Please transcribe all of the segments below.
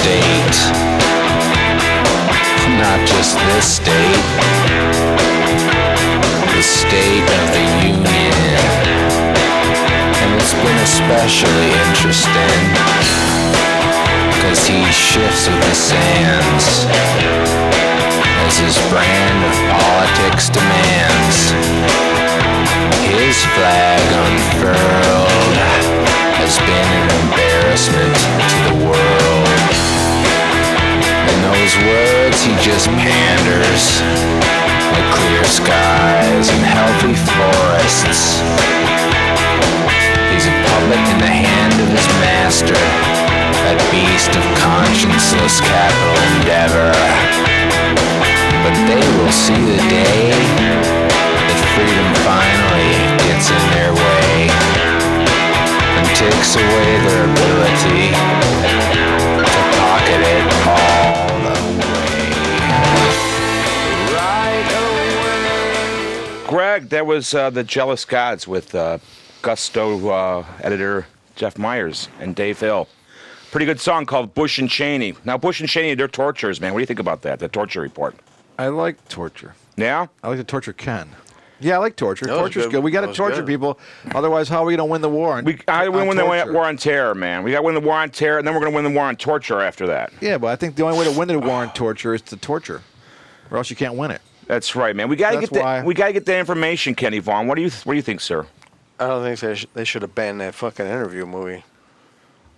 state. Not just this state. The state of the union. And it's been especially interesting, 'cause he shifts with the sands, as his brand of politics demands. His flag unfurled has been an embarrassment to the world. In those words he just panders, like clear skies and healthy forests. He's a puppet in the hand of his master, that beast of conscienceless capital endeavor. But they will see the day that freedom finally gets in their way and takes away their ability to pocket it all away. Right away. Greg, that was The Jealous Gods with Gusto editor Jeff Myers and Dave Hill. Pretty good song called Bush and Cheney. Now, Bush and Cheney, they're torturers, man. What do you think about that, the torture report? I like torture. Yeah? I like to torture Ken. Yeah, I like torture. That was Torture's good. good. We got to That was torture good. people. Otherwise, how are we going to win the war? We win the torture? war on terror, man. We got to win the war on terror, and then we're going to win the war on torture after that. Yeah, but I think the only way to win the war on torture is to torture, or else you can't win it. That's right, man. We got to That's get why- we got to get that information, Kenny Vaughn. What do you think, sir? I don't think they should have banned that fucking interview movie.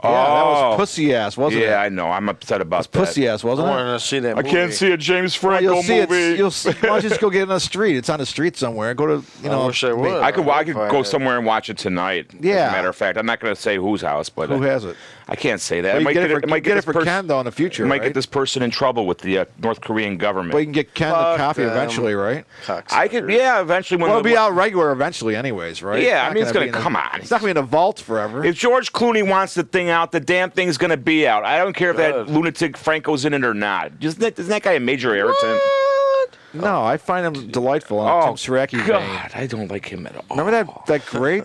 Yeah, that was pussy ass, wasn't it? Yeah, I know. I'm upset about that. Pussy ass, I wasn't it? wanted to see that I movie. can't see a James Well, Franco you'll see movie. it. Why don't you just go get it on the street? It's on the street somewhere. Go to I wish I would. I could If go somewhere and watch it tonight. As Yeah. a matter of fact, I'm not going to say whose house, but Who has it? I can't say that. Well, It you might get it for, it might you get it this for person- Ken though in the future. It might right? get this person in trouble with the North Korean government. But you can get Ken the Fuck copy them. eventually, right? I could, yeah, eventually. When Well, it'll the- be out regular eventually, anyways, right? Yeah, I mean, it's gonna gonna be in come the- on. It's not going to be in the vault forever. If George Clooney wants the thing out, the damn thing's going to be out. I don't care if that Good. lunatic Franco's in it or not. Isn't that guy a major irritant? No, I find him delightful. Oh, Tim Saracki God, vein. I don't like him at all. Remember that great?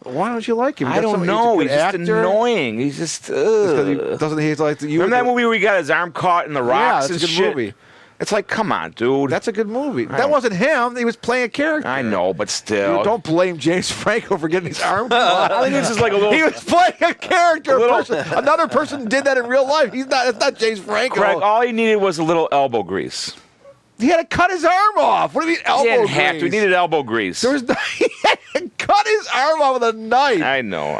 Why don't you like him? I don't know. He's just actor. annoying. He's just. Doesn't he like the? Remember that movie where he got his arm caught in the rocks that's and a good shit? movie. It's like, come on, dude. That's a good movie. That don't- wasn't him. He was playing a character. I know, but still. Don't blame James Franco for getting his arm caught. I think this is like a little. He was playing a character. A little- Another person did that in real life. He's not. It's not James Franco. Craig, all he needed was a little elbow grease. He had to cut his arm off. What do you mean elbow He didn't grease? have to. He needed elbow grease. There was no, he had to cut his arm off with a knife. I know.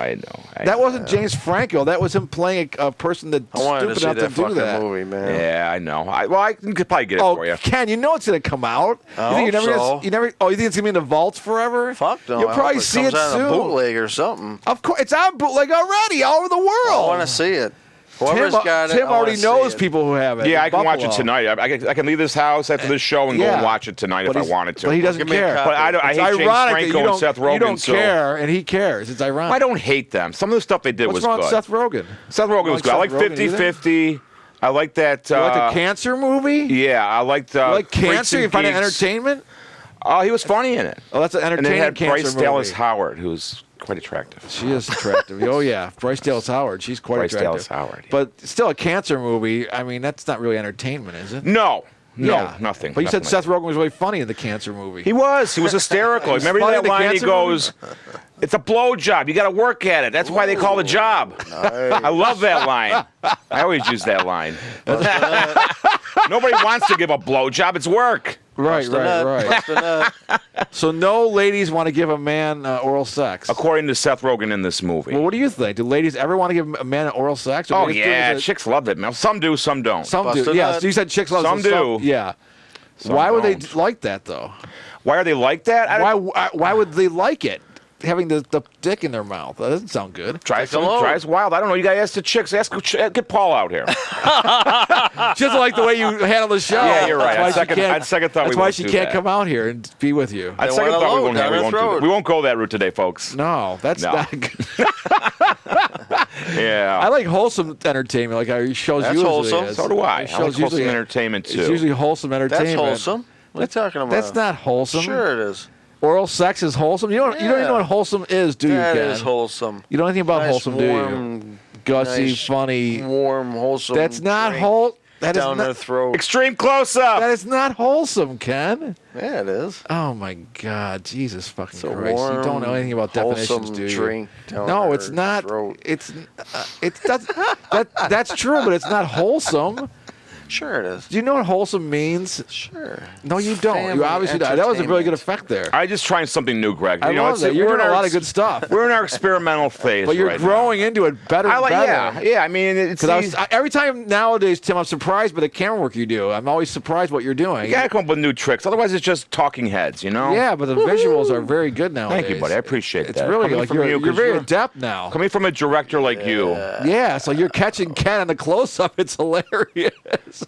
That wasn't James Franco. That was him playing a person that's I wanted to stupid see enough that to do fucking that. movie, man. Yeah, I know. I can probably get it Oh, for you. Ken, you know it's gonna come out. I you think hope so. you never. Oh, you think it's gonna be in the vaults forever? Fuck no. You'll I probably hope see comes it out in a soon. bootleg or something. Of course, it's on bootleg already all over the world. I want to see it. Whoever's got it, Tim I wanna already see knows it. people who have it. Yeah, in I can watch it Buffalo. tonight. I can leave this house after this show and go Yeah. and watch it tonight But if I he's- wanted to. But he doesn't Give me a care. copy. But I It's hate James ironic that Franco you and Seth Rogen. You don't so care, and he cares. It's ironic. I don't hate them. Some of the stuff they did What's was wrong good. with Seth Rogen? Seth Rogen You was good. I like Seth Rogen either? 50-50. I like that. You like the cancer movie? Yeah, I liked. You like Freaks cancer? and You find it Geeks. entertainment? Oh, he was funny in it. Oh, that's an And entertaining they had cancer Bryce movie. Dallas Howard, who's quite attractive. She is attractive. Oh yeah, Bryce Dallas Howard. She's quite Bryce attractive. Dallas Howard. Yeah. But still, a cancer movie. I mean, that's not really entertainment, is it? No, Yeah. nothing. But you said nothing Seth like Rogen was really funny in the cancer movie. He was hysterical. He's Remember funny that in the line? He cancer goes, "It's a blowjob. You got to work at it. That's why they call it a job." I love that line. I always use that line. Nobody wants to give a blowjob. It's work. Right, right. Bust a nut. So no ladies want to give a man oral sex. According to Seth Rogen in this movie. Well, what do you think? Do ladies ever want to give a man oral sex? Or Oh, they just do it yeah. as a- Chicks love it, man. Some do, some don't. Some Bust do. a Yeah, nut. so you said chicks love Some it. do. Yeah. Some Why would they don't. like that though? Why are they like that? I don't- Why would they like it? Having the dick in their mouth. That doesn't sound good. Drives alone. wild. I don't know. You got to ask the chicks. Get Paul out here. Just like the way you handle the show. Yeah, you're right. That's why On she can't- second thought, That's we why won't she do can't that. come out here and be with you. On They second want a thought, we load won't, down we their won't do that. throat. We won't go that route today, folks. No, that's No. not good. Yeah. I like wholesome entertainment, like our shows That's usually wholesome. is. So do I. Our I like shows wholesome usually- entertainment, too. It's usually wholesome That's entertainment. wholesome. What are you talking about? That's not wholesome. Sure it is. Oral sex is wholesome. You don't even know Yeah. what wholesome is, do you, That Ken? is wholesome. You know anything about Nice, wholesome, do you? warm gushy, Nice, funny. warm, wholesome. That's not drink That is down their not. throat. Extreme close-up. That is not wholesome, Ken. Yeah, it is. Oh my God, Jesus fucking It's a Christ! You don't know anything about definitions, wholesome do you? drink down No, their it's not. throat. It's that's true, but it's not wholesome. Sure, it is. Do you know what wholesome means? Sure. No, you don't. You Family obviously don't. That was a really good entertainment. effect there. I just trying something new, Greg. I love that. You're we're doing in a our lot of good stuff. We're in our experimental phase, But you're right growing into it better now. and better. Yeah. I mean, it's Because every time nowadays, Tim, I'm surprised by the camera work you do. I'm always surprised what you're doing. you gotta come up with new tricks. Otherwise, it's just talking heads, you know. Yeah, but the visuals are very good nowadays. Thank you, buddy. I appreciate it's that. really Coming like from you're 'cause very adept now. Coming from a director like you. Yeah, so you're catching Ken in the close-up. It's hilarious.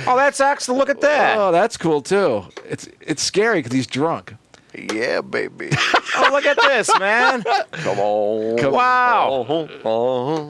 Oh, that's excellent. Look at that. Oh, that's cool too. It's scary because he's drunk. Yeah, baby. Oh, look at this, man. Come on. Wow.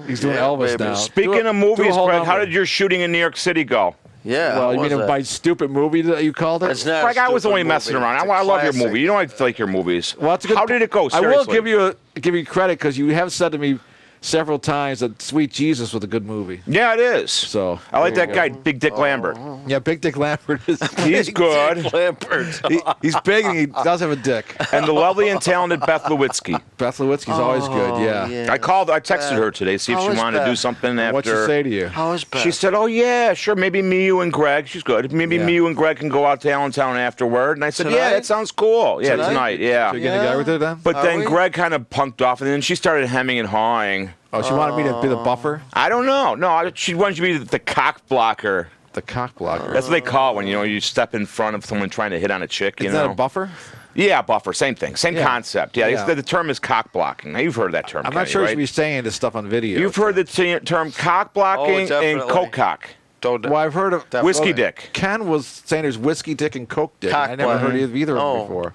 He's doing Yeah, Elvis baby. now. Speaking Do of a movies, whole Greg, how number. did your shooting in New York City go? Yeah. Well, how you was mean that? my stupid movie that you called it? It's not. Greg, a I was stupid only messing movie. around. It's a I love your classic. movie. You know I like your movies. Well, it's a good. How did it go? I will Seriously? give you credit because you have said to me several times that Sweet Jesus was a good movie. Yeah, it is. So I like there that you guy, go. Big Dick Lambert. Yeah, Big Dick Lambert is. He's good. Dick Lambert. He's big and he does have a dick. And the lovely and talented Beth Lewitzki. Beth Lewitzki's always good. Yeah. I texted her today, see if How she is wanted to do Beth? something after. What'd she say to you? How is Beth? She said, "Oh yeah, sure. Maybe me, you, and Greg. She's good. Maybe Yeah. me, you, and Greg can go out to Allentown afterward." And I said, Tonight? "Yeah, that sounds cool. Yeah, Tonight? tonight. Yeah." So you're gonna go with her then? But Are then we? Greg kind of punked off, and then she started hemming and hawing. Oh, she wanted me to be the buffer, I don't know. No, she wanted you to be the cock blocker. the cock blocker. That's what they call it when you step in front of someone trying to hit on a chick. You Is know, that a buffer? Yeah, buffer. Same thing. Same Yeah. concept. Yeah, Yeah. The term is cock blocking. Now, you've heard that term. I'm not Kenny, sure you right? should be saying this stuff on video. You've heard the term cock blocking and definitely. coke cock. Don't. Well, I've heard of Whiskey dick. Ken was saying there's whiskey dick and coke dick. Cock I never heard blocker. of either of them Oh. before.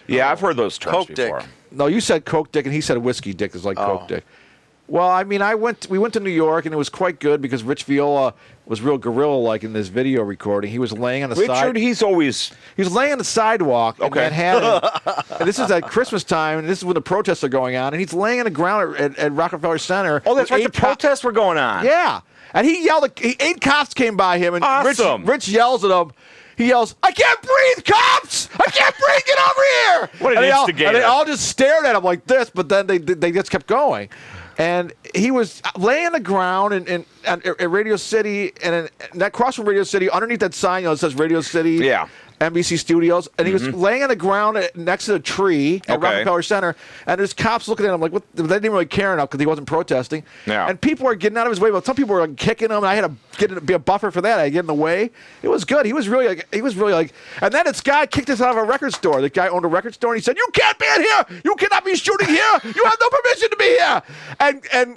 Yeah, I've heard those terms Coke dick. before. No, you said coke dick and he said whiskey dick is like coke dick. Well, I mean, we went to New York and it was quite good because Rich Viola was real gorilla-like in this video recording. He was laying on the Richard, he's always. He was laying on the sidewalk in Okay. Manhattan. And this is at Christmas time, and this is when the protests are going on. And he's laying on the ground at Rockefeller Center. Oh, that's with right. The 8 co- protests were going on. Yeah. And he yelled, 8 cops came by him, and Awesome. Rich yells at him. He yells, "I can't breathe, cops! I can't breathe! Get over here!" What an and instigator. And they all just stared at him like this, but then they just kept going. And he was laying on the ground at Radio City, and across from Radio City, underneath that sign, that says Radio City. Yeah. NBC Studios, and he was laying on the ground next to a tree at Okay. Rockefeller Center, and there's cops looking at him like, what? They didn't really care enough because he wasn't protesting. Yeah. And people are getting out of his way, but some people were like kicking him, and I had to be a buffer for that. I had to get in the way. It was good. He was really like, and then this guy kicked us out of a record store. The guy owned a record store, and he said, "You can't be in here. You cannot be shooting here. You have no permission to be here."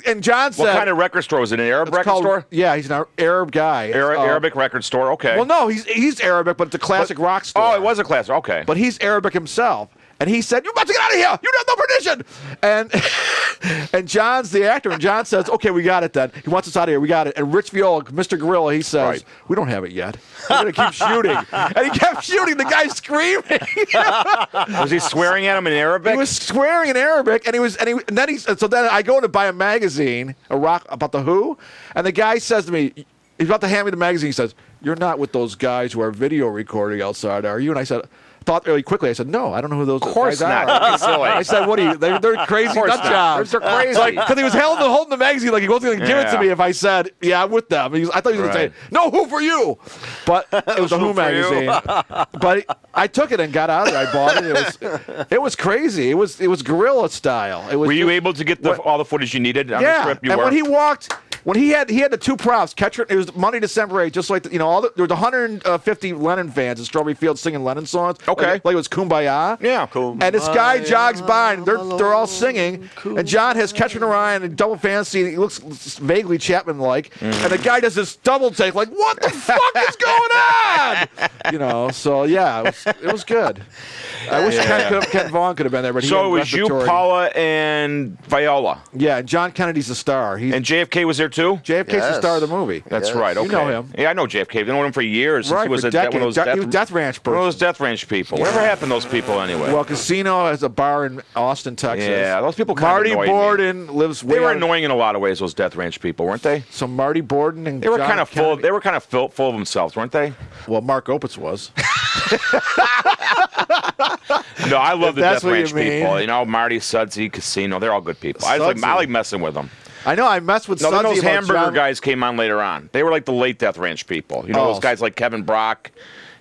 And John said, What kind of record store was it? An Arab it's record called- store? Yeah, he's an Arab guy. Arabic record store. Okay. Well, no, he's Arabic, but it's a classic rock store. Oh, it was a class. Okay. But he's Arabic himself. And he said, "You must get out of here! You have no permission!" And John's the actor, and John says, "Okay, we got it then. He wants us out of here. We got it." And Rich Viola, Mr. Gorilla, he says, Right. "We don't have it yet. We're going to keep shooting." And he kept shooting. The guy's screaming. was he swearing at him in Arabic? He was swearing in Arabic, so then I go to buy a magazine, a rock about the Who, and the guy says to me, he's about to hand me the magazine. He says, "You're not with those guys who are video recording outside, are you?" And I said, thought really quickly. I said, "No, I don't know who those course guys not. are." Don't be silly. I said, "What are you? They're crazy course nut not. jobs. They're crazy. Because he was holding the magazine like he wasn't going to give it to Yeah. me if I said, "Yeah, I'm with them." I thought he was going to Right. say, "No, Who for you?" But it was a Who Who for you? magazine. But I took it and got out of it. I bought it. It was crazy. It was guerrilla style. It was Were you just- able to get all the footage you needed on the yeah, script? You and were. when he walked, he had the 2 props. Catcher. It was Monday, December 8th, just like there was 150 Lennon fans at Strawberry Fields singing Lennon songs. Okay. like it was Kumbaya. Yeah. And this guy jogs by, and they're all singing. And John has Catcher in Rye and Double Fantasy. And he looks vaguely Chapman-like. And the guy does this double take, like, "What the fuck is going on?" So yeah, it was good. I wish Ken Vaughn could have been there, but So it was you, respiratory. Paula, and Viola. Yeah, and John Kennedy's the star. And JFK was there too? JFK's the Yes. star of the movie. That's Yes. right. Okay. You know him. Yeah, I know JFK. I've known him for years. Right, He was for one decades. of those He was Death Ranch one of person. those Death Ranch people. Whatever happened to those people anyway? Well, Casino has a bar in Austin, Texas. Yeah, those people kind Marty of annoyed me. Borden lives way They were out- annoying in a lot of ways. Those Death Ranch people, weren't they? So Marty Borden and They were John kind of full. Kennedy- They were kind of full of themselves, weren't they? Well, Mark Opitz was. No, I love the That's Death what you Ranch mean. people. You know, Marty, Sudsy, Casino. They're all good people. I Sudsy. like messing with them. I know. I messed with No, then Sudsy those about hamburger John- guys came on later on. They were like the late Death Ranch people. You know, Oh. those guys like Kevin Brock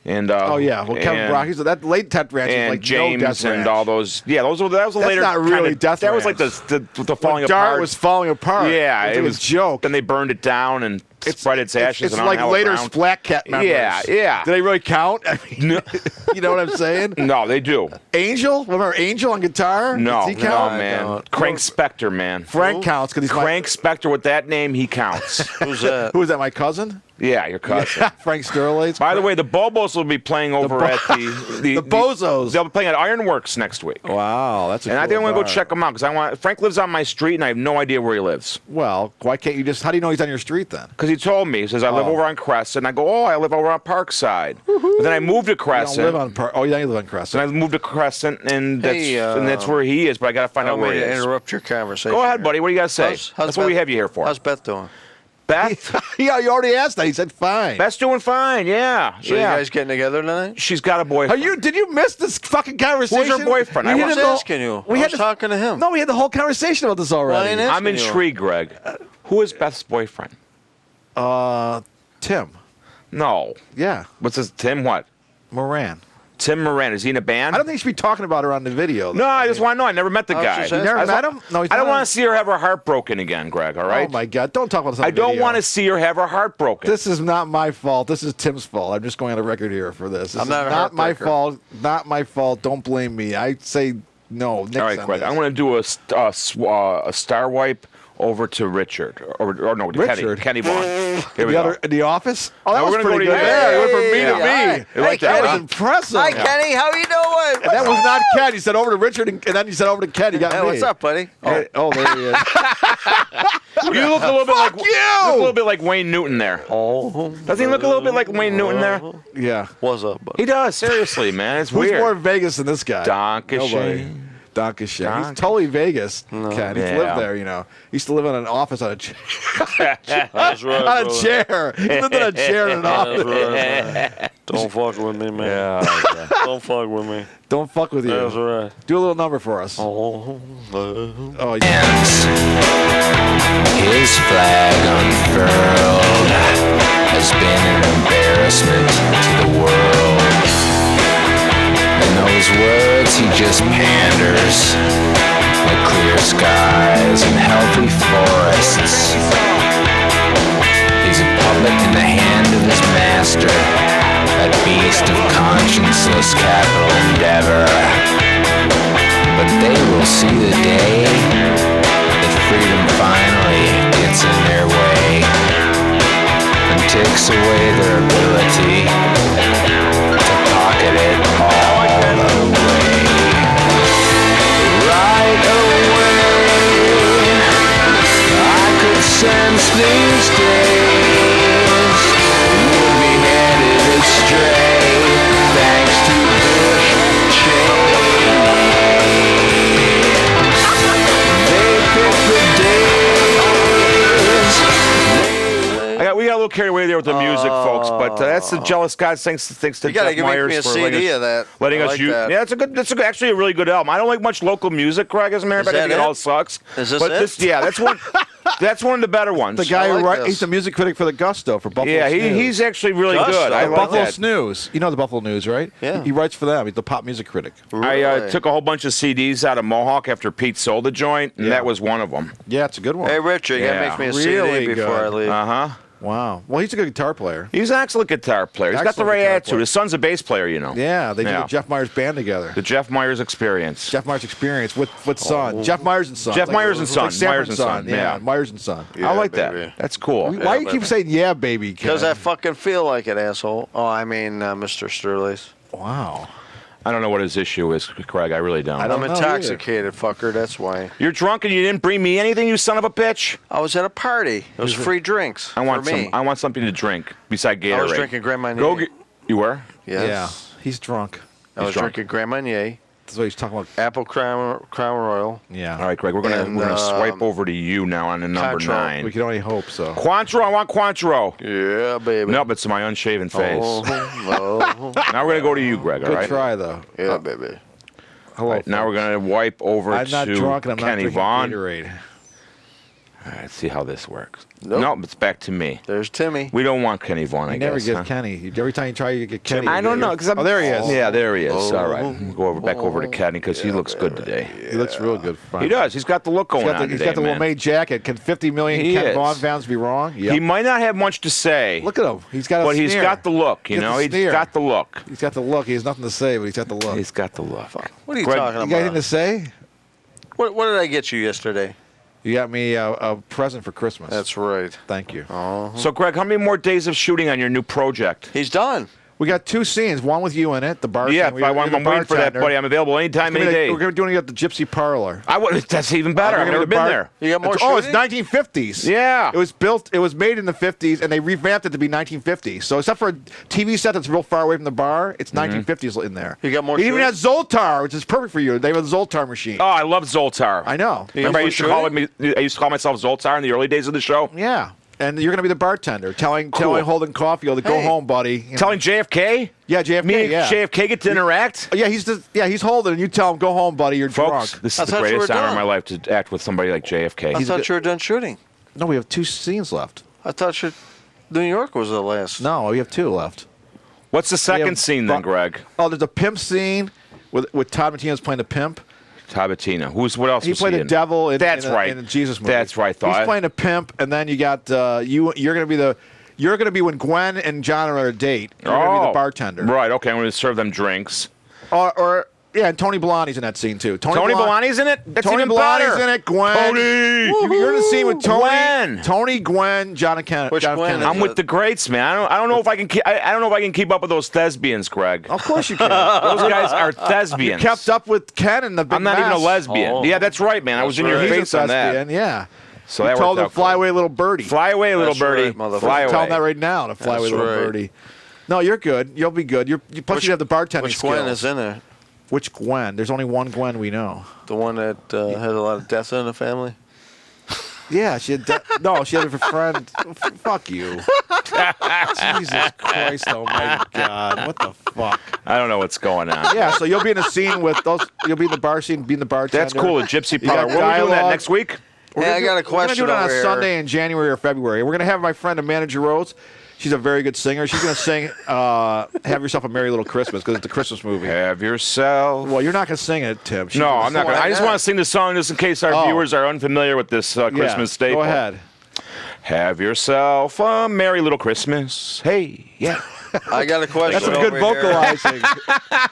and Oh yeah, well Kevin and- Brock. He's that late Death Ranch is and like James no Death and Ranch. all those. Yeah, that was a That's later. not really kinda, Death That was like Ranch. the falling When Dart apart. was falling apart. Yeah, it was was a joke. Then they burned it down and spread its ashes. It's and like on later around. Splat Cat members. Yeah, yeah. Do they really count? I mean, No. you know what I'm saying? No, they do. Angel, remember Angel on guitar? No, Does he no, count? man. don't. Crank Spector, man. Frank counts because he's Crank Spector with that name, he counts. Who's that? Who is that? My cousin? Yeah, your cousin. Frank Sterlace. By the way, the Bobos will be playing over at the Bozos. They'll be playing at Ironworks next week. Wow, that's a And I cool think I'm gonna go bar. check him out because I want. Frank lives on my street, and I have no idea where he lives. Well, why can't you just? How do you know he's on your street then? Because he told me, he says, I live Oh. over on Crescent. I go, oh, I live over on Parkside. But then I moved to You don't Crescent. live on. Oh, yeah, you live on Crescent. And I moved to Crescent, and Hey, that's where he is. But I got to find I out don't where mean he to is. interrupt your conversation. Go ahead, here. buddy. What do you got to say? How's That's what we Beth- have you here for. How's Beth doing? Beth? Yeah, you already asked that. He said fine. Beth's doing fine. Yeah. So yeah. you guys getting together tonight? She's got a Are boyfriend. you? Did you miss this fucking conversation? Who's her boyfriend? We I had was the whole- asking you. We I had was the- talking to him. No, we had the whole conversation about this already. Well, I I'm asking you. intrigued, Greg. Who is Beth's boyfriend? Tim. No. Yeah, What's his Tim? What? Moran. Tim Moran. Is he in a band? I don't think you should be talking about her on the video. No, I just want to know. I never met the I was guy. just You never I just met want- him? No, he's I don't not. want to see her have her heart broken again, Greg. All right. Oh my God! Don't talk about this on I the don't video. want to see her have her heart broken. This is not my fault. This is Tim's fault. I'm just going on the record here for this. This I'm is not a not my heartbreaker. fault. Not my fault. Don't blame me. I say no. Nix All right, on Greg. this. I'm going to do a star wipe over to Richard, or no, to Richard? Kenny Vaughn. Here we The go. other in the office. Oh, that Now was we're gonna pretty go good. to you. There, you went from me Yeah. to me. You like that that, was huh? impressive. Hi, Kenny. How you doing? And that was not Ken. He said over to Richard, and then he said over to Ken. He got Hey, me. what's up, buddy? Oh, there he is. You look a little bit Fuck like you! look a little bit like Wayne Newton there. Oh, Doesn't he look a little bit like Wayne Newton there? Yeah. what's up, buddy? He does. Seriously, man. It's Who's weird. more Vegas than this guy? Dankeschön. Nobody. Dankeschön. Danke. He's totally Vegas, Ken. He's Yeah. lived there, you know. He used to live in an office on a chair. That's right, on a brother. chair. He lived in a chair in an office. That's right, man. Don't fuck with me, man. Yeah. Don't fuck with me. Don't fuck with you. That's right. Do a little number for us. Oh, Oh, yeah. hands. His flag unfurled has been an embarrassment to the world. In those words, he just panders like clear skies and healthy forests. He's a puppet in the hand of his master, that beast of conscienceless capital endeavor. But they will see the day that freedom finally gets in their way and takes away their ability to pocket it all away. Right away, I could sense these days would be headed astray thanks to Bush Cheney. They pick the days. We got a little carried away there with the music, folks, but that's the Jealous God. Thanks to You gotta Jeff make Myers me a for CD of that. letting I us like use. that. Yeah, actually a really good album. I don't like much local music, Greg, as a matter of fact. I that think it it? all sucks. Is this but it? that's one. That's one of the better ones. The guy I who like writes, this. he's the music critic for the Gusto for Buffalo Yeah, Snooze. he's actually really Just good. I the like Buffalo that. Snooze. You know the Buffalo News, right? Yeah. He writes for them. He's the pop music critic. I Really? took a whole bunch of CDs out of Mohawk after Pete sold the joint, and Yeah. that was one of them. Yeah, it's a good one. Hey, Richard, you Yeah. gotta make me a Really CD before good. I leave. Uh-huh. Wow. Well, he's a good guitar player. He's an excellent guitar player. He's got the Excellent right guitar attitude. player. His son's a bass player, you know. Yeah, they did Yeah. the Jeff Myers band together. The Jeff Myers Experience. Jeff Myers Experience with Son. Jeff Myers and Son. Jeff Myers and Son. Sanford Myers and Son, yeah. Myers and Son. Yeah, I like baby. that. That's cool. Why do you baby. keep saying yeah, baby? Ken? Because I fucking feel like it, asshole. Oh, I mean, Mr. Sterlace. Wow. I don't know what his issue is, Craig. I really don't. I don't I'm know intoxicated, fucker. That's why. You're drunk and you didn't bring me anything, you son of a bitch. I was at a party. It was free drinks I want for me. I want something to drink beside Gatorade. I was drinking Grand Marnier. Go get. You were? Yes. Yeah, he's drunk. I was drunk. drinking Grand Marnier, That's what he's talking about. Apple Crown Royal. Yeah. All right, Craig. We're gonna swipe over to you now on the number Contro. 9. We can only hope so. Cointreau. I want Cointreau. Yeah, baby. No, but it's my unshaven face. Oh, Now we're gonna go to you, Greg. All Good right. try, though. yeah, baby. Hello. All right, now we're gonna wipe over I'm to not drunk and I'm Kenny not drinking Vaughn. Gatorade. All right, see how this works. Nope. No, it's back to me. There's Timmy. We don't want Kenny Vaughn, I You never guess. get huh? Kenny. Every time you try, you get Kenny. I don't know, because I'm. Oh, there he is. Yeah, there he is. Oh. All right, go back over to Kenny because he looks good today. He looks real good. He does. He's got the look going He's got the, on he's today, got the man. Lemay jacket. Can 50 million He Ken is. Vaughn fans be wrong? Yep. He might not have much to say, Look at him. He's got a but he's sneer. got the look. You He's got know, the he's sneer. got the look. He's got the look. He has nothing to say, but he's got the look. He's got the look. What are you Greg, talking You got anything about? to say? What did I get you yesterday? You got me a present for Christmas. That's right. Thank you. So, Greg, how many more days of shooting on your new project? He's done. We got 2 scenes. One with you in it, the bar. Yeah, scene. I'm waiting for that, buddy. I'm available anytime, any day. We're going to be doing it at the Gypsy Parlor. That's even better. I've We're never gonna been bar- there. You got more Oh, it's shooting? 1950s. Yeah. It was built. It was made in the 50s, and they revamped it to be 1950s. So except for a TV set that's real far away from the bar, it's 1950s in there. You got more It even shooting? has Zoltar, which is perfect for you. They have a Zoltar machine. Oh, I love Zoltar. I know. Remember, I more used to call myself Zoltar in the early days of the show. Yeah. And you're going to be the bartender, telling Holden Caulfield to go Hey. home, buddy. You know. Telling JFK? Yeah, JFK. Me and yeah. JFK get to interact? Yeah, he's Holden, and you tell him, go home, buddy. You're Folks, drunk. this I is the thought you greatest were honor of done. my life to act with somebody like JFK. I He's a thought good- you were done shooting. No, we have 2 scenes left. I thought New York was the last. No, we have 2 left. What's the second scene then, Greg? Oh, there's a pimp scene with Todd Martino's playing the pimp. Tabatina. What else He was played he the in? devil in, That's in, a, right. in a Jesus movie. That's right. He's playing a pimp, and then you got you're going to be when Gwen and John are on a date. You're going to be the bartender. Right, okay. I'm going to serve them drinks. Or yeah, and Tony Bellani's in that scene too. Tony Bellani's in it? That's Tony even Bellani's better. in it. Gwen. Tony! You're in the scene with Tony. Gwen. Tony, Gwen, John and Ken. Which John Gwen Kennedy. I'm with the greats, man. I don't know if I can keep. I don't know if I can keep up with those thespians, Greg. Of course you can. Those guys are thespians. Kept up with Ken and the big I'm not even a mess. lesbian. Oh. Yeah, that's right, man. I was in your He's a face on that. thespian, yeah. So You that told worked him, out fly cool. away, little birdie. Fly away, little That's birdie. right, motherfucker. Fly away. Tell him that right now to fly That's away, little right. birdie. No, you're good. You'll be good. Plus, you have the bartending Which skills. Gwen is in there? Which Gwen? There's only one Gwen we know. The one that has a lot of death in the family? Yeah, she had. No, she had a friend. Fuck you. Jesus Christ, oh my God, what the fuck? I don't know what's going on. Yeah, so you'll be in a scene with those. You'll be in the bar scene, being the bartender. That's cool. A gypsy You got parlor. When are we doing that dialogue. next week? Yeah, I got a question We're gonna do it on over a here. Sunday in January or February. We're gonna have my friend Amanda Rhodes. She's a very good singer. She's gonna sing "Have Yourself a Merry Little Christmas" because it's a Christmas movie. Have yourself. Well, you're not gonna sing it, Tim. She's No, gonna I'm not sing going it. to. I just want to sing the song just in case our Oh. viewers are unfamiliar with this Yeah, Christmas staple. Go ahead. Have yourself a merry little Christmas. Hey, yeah. I got a question. That's some good over here. vocalizing.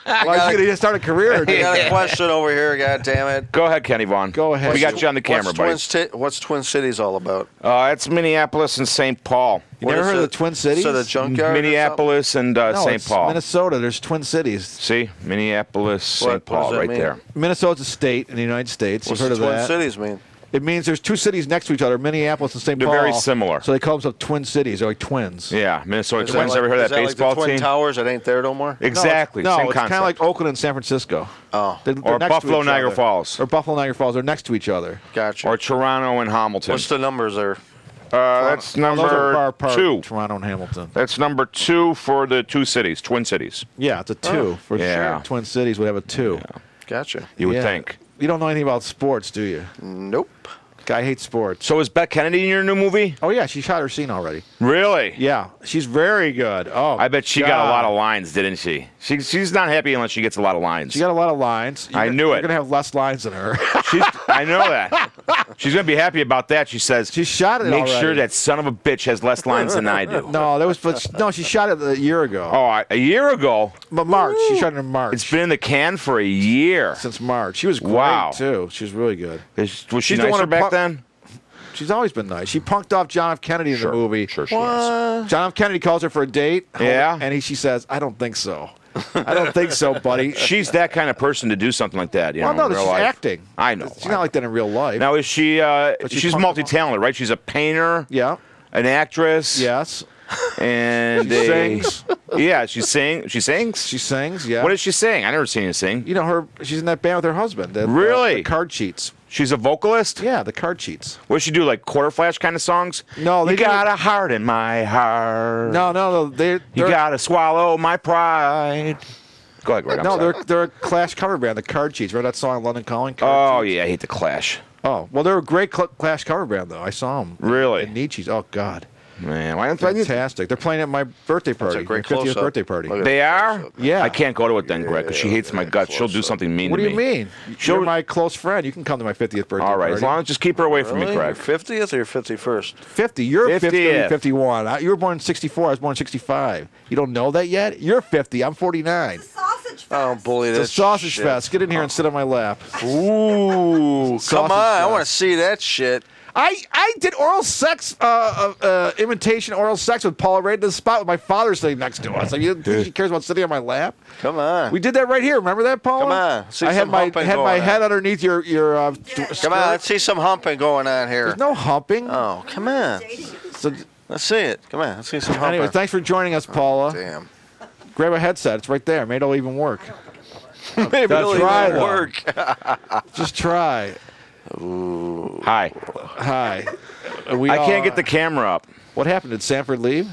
Why is he gonna start a career? I got a question over here. God damn it! Go ahead, Kenny Vaughn. Go ahead. We got you on the camera, buddy. What's Twin Cities all about? It's Minneapolis and St. Paul. You never What is heard of it? the Twin Cities? So the junkyard? or Minneapolis and No, St. it's Paul. Minnesota. There's Twin Cities. See? Minneapolis, St. What does Paul, that right mean? there. Minnesota's a state in the United States. something? You've What's heard the of Twin that? Cities mean? It means there's 2 cities next to each other, Minneapolis and St. They're Paul. very similar. So they call themselves Twin Cities. They're like twins. Yeah, Minnesota Is Twins. like, Ever heard of is that like baseball the Twin team? Towers that ain't there no more? Exactly. No, Same it's kind concept. of like Oakland and San Francisco. Oh, They're Or next to Buffalo, each Niagara other. Falls. Or Buffalo, Niagara Falls. They're next to each other. gotcha. Or Toronto and Hamilton. What's the numbers there? That's Those are far number apart, 2. Toronto and Hamilton. That's number 2 for the 2 cities, Twin Cities. Yeah, it's a 2 for Yeah. sure. Twin Cities would have a 2. Gotcha. You would Yeah. think. You don't know anything about sports, do you? Nope. Guy hates sports. So is Bette Kennedy in your new movie? Oh yeah, she shot her scene already. Really? Yeah, she's very good. Oh, I bet she got a God. lot of lines, didn't she? She's not happy unless she gets a lot of lines. She got a lot of lines. I knew You're it. gonna have less lines than her. I know that. She's gonna be happy about that. She says. She shot it Make already. sure that son of a bitch has less lines than I do. No, no, she shot it a year ago. Oh, a year ago. But March. She shot it in March. It's been in the can for a year. since March. She was great Wow. too. She was really good. Was she She's the one nicer who back pu- then? She's always been nice. She punked off John F. Kennedy in Sure. the movie. Sure she was. John F. Kennedy calls her for a date. Yeah. And she says, "I don't think so." I don't think so, buddy. She's that kind of person to do something like that. You Well, know, no, in real she's life. acting. I know. She's not like that in real life. Now, is she? she's She's comfortable. multi-talented, right? She's a painter, Yeah. an actress, Yes. and She sings. Yeah, she sings. She sings. She sings. Yeah. What does she sing? I never seen her sing. You know her? She's in that band with her husband. Really? The Card Cheats. She's a vocalist. Yeah, the Card Cheats. What does she do? Like quarter flash kind of songs? No, they you do- got a heart in my heart. No. You gotta swallow my pride. Go ahead, Greg. I'm No, sorry. they're a Clash cover band. The Card Cheats. Remember that song, London Calling? Oh Card Cheats? yeah, I hate the Clash. Oh, well, they're a great Clash cover band, though. I saw them. Really? In Nietzsche's. Oh God. Man, why don't I need? Fantastic. They're playing at my birthday party. a great my 50th close-up. birthday party. Look at They are? close-up. Yeah. I can't go to it then, Greg, because she hates my guts. She'll do close-up. something mean What to do me. you mean? She'll- You're my close friend. You can come to my 50th birthday All right, party. as long as just keep her away from me, Really? Greg. Your 50th or your 51st? 50. You're 50 50th. or 51. You were born in 64. I was born in 65. You don't know that yet? You're 50. I'm 49. Sausage fest. I don't believe It's that. a sausage shit. fest. Get in here and sit on my lap. Ooh. Come Sausage on, I fest. want to see that shit. I did oral sex, imitation oral sex with Paula right in the spot with my father sitting next to us. I mean, you think she cares about sitting on my lap? Come on. We did that right here. Remember that, Paula? Come on. See I had some my humping had my going head on. underneath your Come skirt. on, let's see some humping going on here. There's no humping. Oh, come on. So, Let's see it. Come on, let's see some humping. anyway, thanks for joining us, Paula. Damn. Grab a headset. It's right there. Maybe it'll even work. Maybe That's it'll right, even though. work. Just try. Hi. Hi. I can't get the camera up. What happened? Did Sanford leave?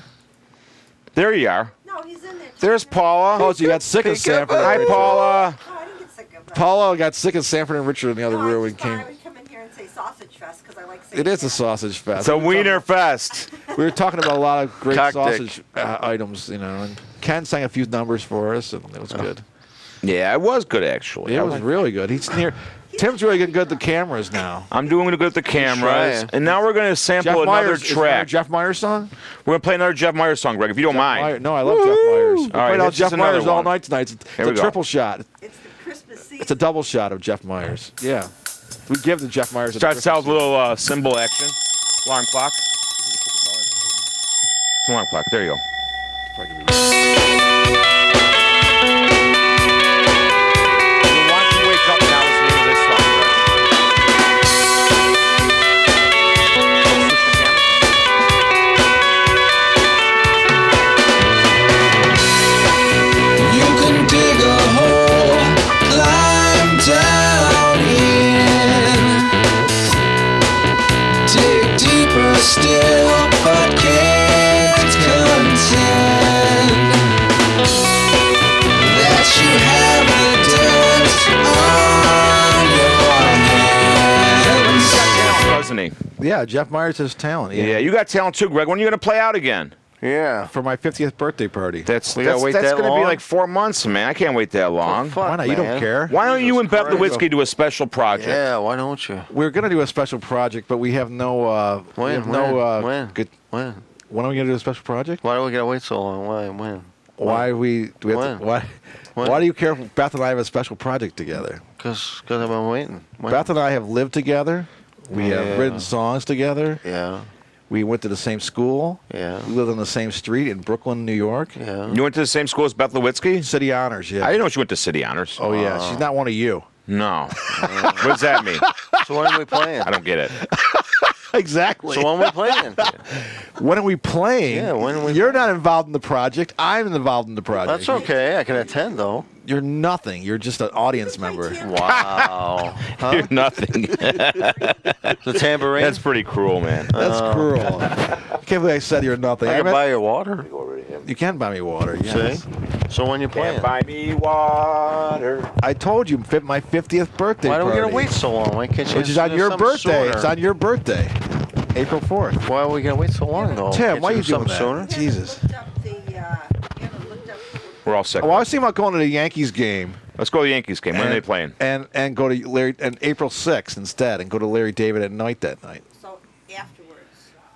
There you are. No, he's in there. There's Paula. Oh, so you got sick of Sanford. and Hi, Richard. Paula. No, I didn't get sick of it. Paula got sick of Sanford and Richard in the other No, room I and just thought came. I would come in here and say sausage fest because I like saying It is a that. sausage fest. It's a wiener fest. We were talking about a lot of great Cock sausage items, you know. And Ken sang a few numbers for us, and it was good. Yeah, it was good actually. It was really good. He's near. Tim's really getting good at the cameras now. I'm doing good at the cameras, trying. and now we're going to sample another Myers, is there a track. Jeff Myers song? We're going to play another Jeff Myers song, Greg, if you don't mind. Myers. No, I love Jeff Myers. We All right, played out this is Jeff another Myers all one. night tonight. It's Here a we go. triple shot. It's the Christmas season. It's a double shot of Jeff Myers. Yeah. We give the Jeff Myers a Starts triple out with a little cymbal action. Alarm clock. Alarm clock. There you go. You'll want to wake up now listening to this song, Greg. Switch the camera. You can dig a hole, climb down in, dig deeper still, but can't contend that you have the dirt on your hands. Doesn't he? Yeah, Jeff Myers has talent. Yeah, you got talent too, Greg. When are you going to play out again? Yeah. For my 50th birthday party. That's We gotta that's, wait that's that going to be long? like 4 months, man. I can't wait that long. Fuck, Why not? You don't man. care. Why don't you and Beth Christ. Lewinsky do a special project? Yeah, why don't you? We're gonna do a special project, but we have no. We have no. Good. When? When are we gonna do a special project? Why do we gotta wait so long? Why? When? Why do we have to, When? why? When? Why do you care if Beth and I have a special project together? Because I've been waiting. When? Beth and I have lived together. We Yeah. have written songs together. Yeah. We went to the same school. Yeah. We lived on the same street in Brooklyn, New York. Yeah. You went to the same school as Beth Lewinsky? City honors, yeah. I didn't know she went to City Honors. Oh yeah, she's not one of you. No. what does that mean? So when are we playing? I don't get it. Exactly. So when are we playing? When are we playing? Yeah, when are we You're not involved in the project. I'm involved in the project. That's okay. I can attend though. You're nothing. You're just an audience member. Wow. Huh? You're nothing. The tambourine. That's pretty cruel, man. That's cruel. I can't believe I said you're nothing. I can meant- buy your water. you can buy me water. Yes. See? So when you playing? Can't buy me water. I told you, my 50th birthday Why do we party. gotta wait so long? Why can't you? Which is just on do your something birthday. sooner? It's on your birthday, April 4th. Why are we gonna wait so long though? Tim, Can't why are you do doing something that? sooner? Jesus. Looked up the, looked up We're all sick. Well, I was thinking about going to the Yankees game Let's go to the Yankees game. When are they playing? and go to Larry and April 6th instead, and go to Larry David at night that night. so afterwards.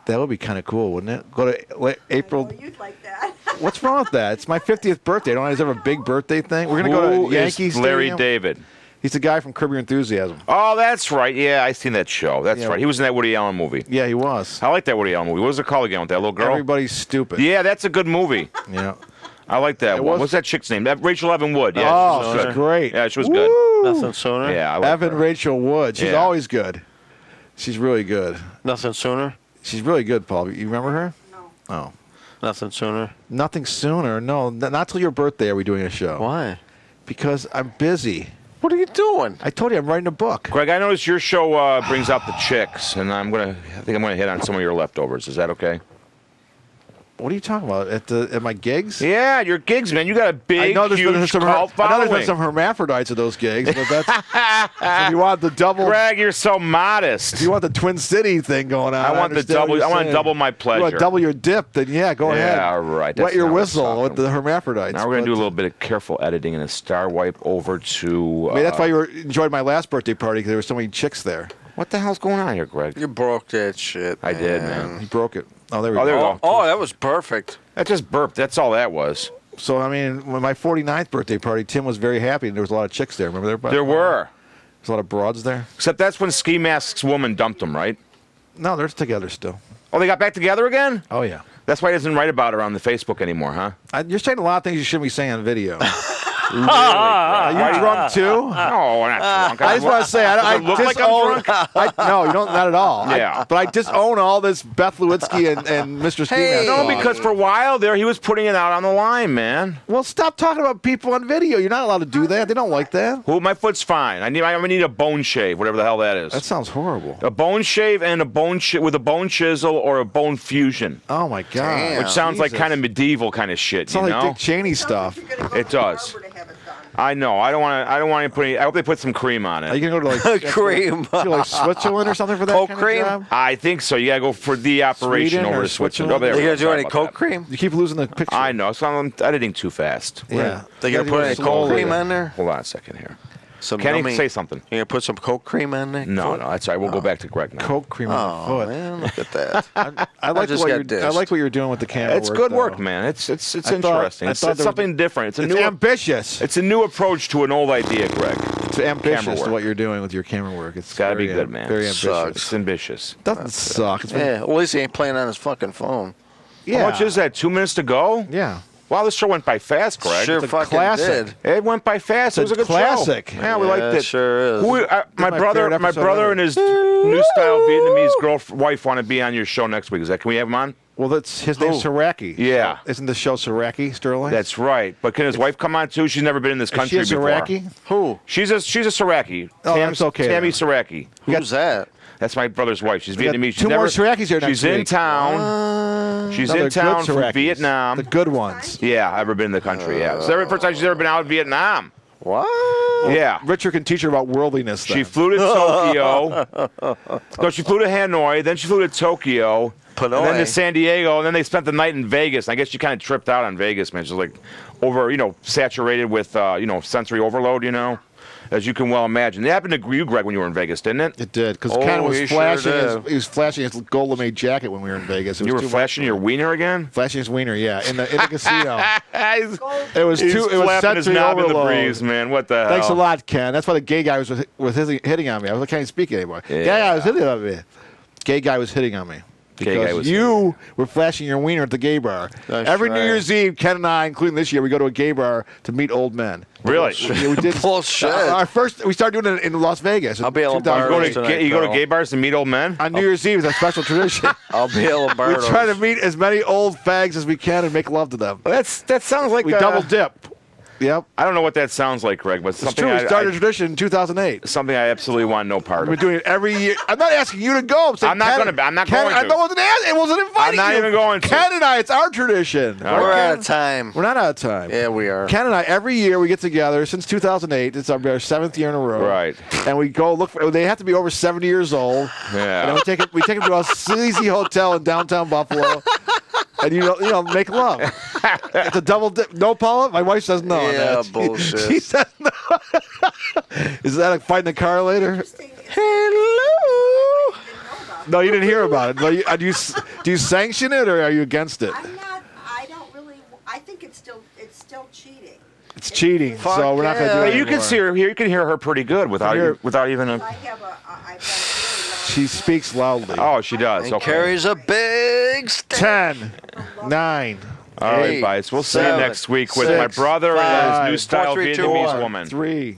That would be kind of cool, wouldn't it? Go to April. Well, you'd like that. What's wrong with that? It's my 50th birthday. Don't I deserve a big birthday thing? We're gonna go Who to is Yankees. Larry Stadium. David. He's the guy from Curb Your Enthusiasm. Oh, that's right. Yeah, I seen that show. That's Yeah. right. He was in that Woody Allen movie. Yeah, he was. I like that Woody Allen movie. What was it called again with that little girl? Everybody's stupid. Yeah, that's a good movie. Yeah. I like that It one. was- What's that chick's name? Rachel Evan Wood. Yeah, Oh, she was she's good. great. Yeah, she was good. Woo! Nothing sooner. Yeah, I like Evan her. Rachel Wood. She's Yeah. always good. She's really good. Nothing sooner. She's really good, Paul. You remember her? No. Oh. Nothing sooner. Nothing sooner. No, not till your birthday are we doing a show. Why? Because I'm busy. What are you doing? I told you I'm writing a book. Greg, I noticed your show brings out the chicks, and I think I'm gonna hit on some of your leftovers. Is that okay? What are you talking about? At my gigs? Yeah, your gigs, man. You got a big, I know there's been huge some. cult I know following. there's been some hermaphrodites at those gigs, but that's if you want the double. Greg, you're so modest. If you want the Twin City thing going on, I want the understand what double. you're I want to saying. double my You pleasure. want to double your dip? Then yeah, go ahead. Yeah, right. Wet That's your not what I'm whistle talking with the hermaphrodites. Now we're gonna but- do a little bit of careful editing and a star wipe over to. I mean, that's why you enjoyed my last birthday party because there were so many chicks there. What the hell's going on here, Greg? You broke that shit. I did, man. He broke it. Oh, there we Oh, go. there we Oh, go. oh, that was perfect. That just burped. That's all that was. So I mean, when my 49th birthday party, Tim was very happy, and there was a lot of chicks there. Remember there? There were. There's a lot of broads there. Except that's when Ski Mask's woman dumped him, right? No, they're together still. Oh, they got back together again? Oh yeah. That's why he doesn't write about her on the Facebook anymore, huh? You're saying a lot of things you shouldn't be saying on video. Really? Are you drunk too? No, we're not drunk. I just want to say, I Does it look like I'm drunk? No, you don't. Not at all. Yeah. But I disown all this Beth Lewinsky and Mr. Ski Hey. Mask No, talk. because for a while there, he was putting it out on the line, man. Well, stop talking about people on video. You're not allowed to do that. They don't like that. Well, my foot's fine. I'm gonna need a bone shave, whatever the hell that is. That sounds horrible. A bone shave and with a bone chisel or a bone fusion, Oh my God. Damn. which sounds like Jesus. kind of medieval kind of shit, Sounds you like know? Dick Cheney Sounds stuff. like you're gonna go It to the does. barber to have it done. I know. I don't want to put any. I hope they put some cream on Are you it. gonna go to like Cream. like Switzerland or something for that Coke kind cream? of job? I think so. You gotta go for the operation Sweden over or to Switzerland. Switzerland? Oh, there You we go. gonna do Sorry any about Coke that. cream? You keep losing the picture. I know. So I'm editing too fast. Yeah. They You gonna gotta put go any slowly. Coke cream on there? Hold on a second here. Some Kenny, yummy- say something. You gonna put some Coke cream on there? No, that's all right. We'll go back to Greg now. Coke cream on the Oh foot. man, look at that. I like just what got you're. I dissed. like what you're doing with the camera. It's good though. work, man. It's I thought- interesting. I It's, thought it's there was- something different. It's a It's new ambitious. It's a new approach to an old idea, Greg. It's ambitious camera to work. what you're doing with your camera work. It's Gotta be very, good, man. Very Sucks. ambitious. It's ambitious. Doesn't suck. It's been- Yeah, well, at least he ain't playing on his fucking phone. yeah. How much is that? 2 minutes to go? Yeah. Wow, this show went by fast, Greg. Sure It's a fucking classic. did. It went by fast. It's It was a a good classic. show. Yeah, we liked Yeah, it. sure is. My my brother, favorite my episode brother ever. and his new style Vietnamese wife want to be on your show next week. Can we have him on? Well, that's his name's Who? Saracki. Yeah. Isn't the show Saracki Sterlace? That's right. But can his wife come on too? She's never been in this Is country she a before. Saracki? Who? She's a Saracki. Oh, that's okay Tammy then. Saracki. Who's that? That's my brother's wife. She's We got Vietnamese. She's two more Sarackis here next She's in week. town. She's No, they're in town good from Sarackis. Vietnam. The good ones. Yeah, ever been in the country? Yeah. It's the first time she's ever been out of Vietnam. What? Yeah. Richard can teach her about worldliness. Then. She flew to Tokyo. No, she flew to Hanoi. Then she flew to Tokyo. And then Hanoi. to San Diego. And then they spent the night in Vegas. I guess she kind of tripped out on Vegas, man. She's like saturated with, sensory overload, as you can well imagine. It happened to you, Greg, when you were in Vegas, didn't it? It did because Oh, Ken was he sure flashing. did. He was flashing his gold lame jacket when we were in Vegas. It was You were too flashing your wiener again? much. Flashing his wiener, yeah, in the casino. He's It was he's too. It was flapping his sensory knob in the overload. breeze, man. What the hell? Thanks a lot, Ken. That's why the gay guy was hitting on me. I can't speak anymore. Yeah. Gay guy was hitting on me. Gay guy was hitting on me. Gay guy Because was you were flashing your wiener at the gay bar. That's Every New right. Year's Eve, Ken and I, including this year, we go to a gay bar to meet old men. Really? Yeah, we did. Bullshit. We started doing it in Las Vegas. I'll be able to 2000. borrow You tonight, go to Carl. gay bars to meet old men? On New Year's Eve, it's a special tradition. I'll be able to We borrow try to those. meet as many old fags as we can and make love to them. That sounds like We double dip. Yep. I don't know what that sounds like, Greg, but It's something true. We started a tradition in 2008. something I absolutely want no part We've been of. doing it every year. I'm not asking you to go. I'm, saying I'm not Ken- gonna- I'm not Ken, going I to. wasn't asking. It wasn't inviting I'm not you. even going to. Ken and I, it's our tradition. All We're right. out of time. We're not out of time. Yeah, we are. Ken and I, every year we get together since 2008. It's our 7th year in a row. Right. And we go look for. They have to be over 70 years old. Yeah. And then we take them to a sleazy hotel in downtown Buffalo. And make love. It's a double dip. No, Paula? My wife says no. on Yeah, that. bullshit. She says no. Is that like fight in the car later? Interesting. Hello. Didn't know about No, you didn't hear about it. No, do you sanction it or are you against it? I'm not. I don't really. I think it's still cheating. It's cheating, so we're not going to do yeah. it Hey, you can anymore. see her here. You can hear her pretty good without hear- even a. I have a. I've got a really She speaks loudly. Oh, she does. And Okay. carries a big stick. 10, 9, All right, Eight, guys. We'll see you seven, next week with my six, brother and five, his new style 4, 3, 2, Vietnamese 1. woman. 3,